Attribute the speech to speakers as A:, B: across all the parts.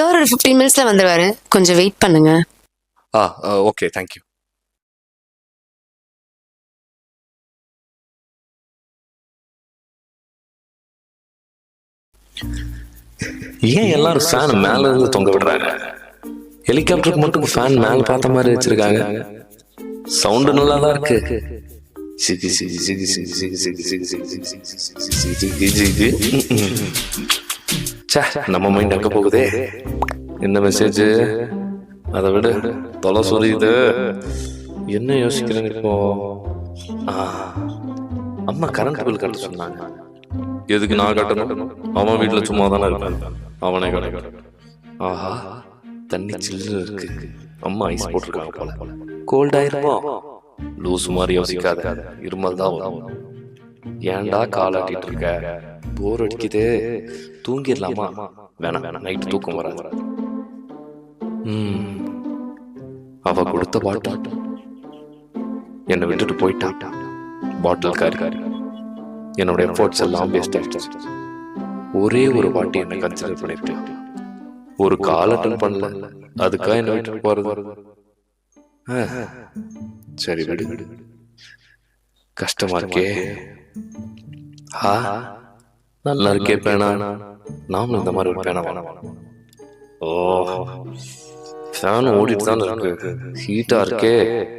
A: Sir ஒரு 15 மினிட்ஸ்ல வந்துருவாரு, கொஞ்சம் வெயிட் பண்ணுங்க.
B: Okay, thank you. ஏன் எல்லாரும் ஃபேன் மேல இருந்து தொங்க விடுறாங்க? ஹெலிகாப்டருக்கு மட்டும் ஃபேன் மேல பார்த்த மாதிரி வச்சிருக்காங்க. சவுண்டு நல்லா தான் இருக்கு. நம்ம மைண்ட் அங்க போகுதே. என்ன மெசேஜ்? அதை விட தொலை சொல்லிது. என்ன யோசிக்கிறேன்னு இப்போ? அம்மா கரண்ட் பில் கட்ட சொன்னாங்க. எதுக்கு நான் கட்டணும்? அவன் வீட்டுல சும்மா தானே இருக்கான், அவனே கட்டணும். ஆஹா, தண்ணி சில்லு இருக்கு. அம்மா ஐஸ் போட்டிருக்காங்க போல. கோல்ட் ஆயிருப்போம். லூஸ் மாதிரி யோசிக்காத, இருமல் தான் வரும். ஏன்டா காலாட்டிட்டு இருக்க? போர் அடிக்குது, தூங்கிடலாமா? வேணாம், நைட்டு தூக்கம் வராது. அவ கொடுத்த பாட்டில் என்னை விட்டுட்டு போயிட்டான். பாட்டில் காரி என்னோட எஃபோர்ட்ஸ் எல்லாம் வேஸ்ட் ஆயிடுச்சு. ஒரே ஒரு வாட்டி என்னை கன்சிடர் பண்ணிட்டு ஒரு கால் அட்டன் பண்ணல, அதுக்காக என்னை விட்டு போறது. சரி விடு, கஷ்டமா இருக்கே. நல்லா இருக்கே பேனா. நாமளும் இந்த மாதிரி ஒரு பேனா வேணாம். ஓ, ஃபேன் ஓடிட்டு தான் இருக்கு, ஹீட்டா இருக்கே.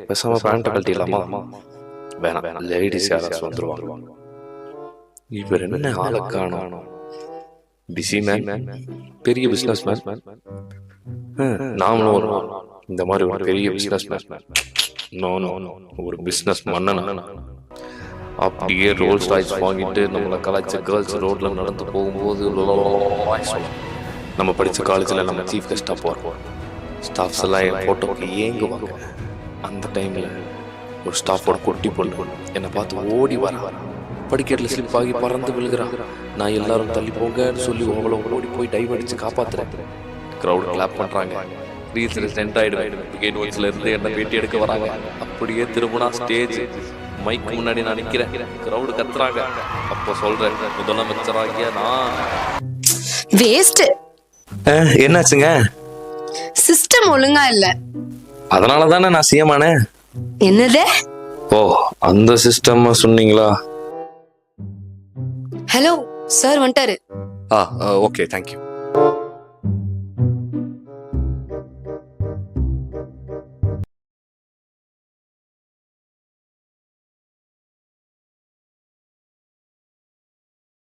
B: பேசாம பேண்ட்டை கழட்டிடலாமா? வேணாம், லேடிஸ் யாராச்சும் வந்துருவாங்க. இவர் என்ன ஆளை காணோம்? பிஸி மேன், பெரிய பிசினஸ் மேன். நாமளும் ஒரு இந்த மாதிரி ஒரு பெரிய பிசினஸ் மேன். ஒரு பிசினஸ் மன்னன். அப்படியே ரோல்ஸ் ராய்ஸ் வாங்கிட்டு நம்மளை கலாய்ச்ச கேர்ள்ஸ் ரோட்ல நடந்து போகும்போது நம்ம படித்த காலேஜில் நம்ம சீஃப் கெஸ்டாக போகிறோம். ஸ்டாஃப்ஸ் எல்லாம் என் ஃபோட்டோக்கு ஏங்குவாங்க. அந்த டைமில் ஒரு ஸ்டாஃபோட குட்டி பொண்ணு என்னை பார்த்து ஓடி வர, படிக்கட்டில் ஸ்லிப் ஆகி பறந்து விழுகிறான். நான் எல்லாரும் தள்ளி போங்கன்னு சொல்லி அவ்வளோ ஓடி போய் டைவ் அடித்து காப்பாற்றுறேன். க்ரௌட் கிளாப் பண்ணுறாங்க. ரீல்ஸில் சென்ட் ஆகிடுவேன். டிக்கெட் ஒன்ஸில் இருந்து என்ன பேட்டி எடுக்க வராங்க. அப்படியே திரும்பினா ஸ்டேஜ் மைக் முன்னாடி நான் நிற்கிறேன். க்ரௌடு கத்துறாங்க. அப்போ சொல்கிறேன், முதலமைச்சராகிய நான்.
A: வேஸ்ட்.
B: என்னாச்சுங்க?
A: சிஸ்டம் ஒழுங்கா இல்ல,
B: அதனால தானே நான் சிஎம் ஆனேன்.
A: என்னது?
B: ஓ, அந்த சிஸ்டம் சொன்னீங்களா?
A: ஹலோ சார் வந்துட்டாரு.
B: Okay, thank you.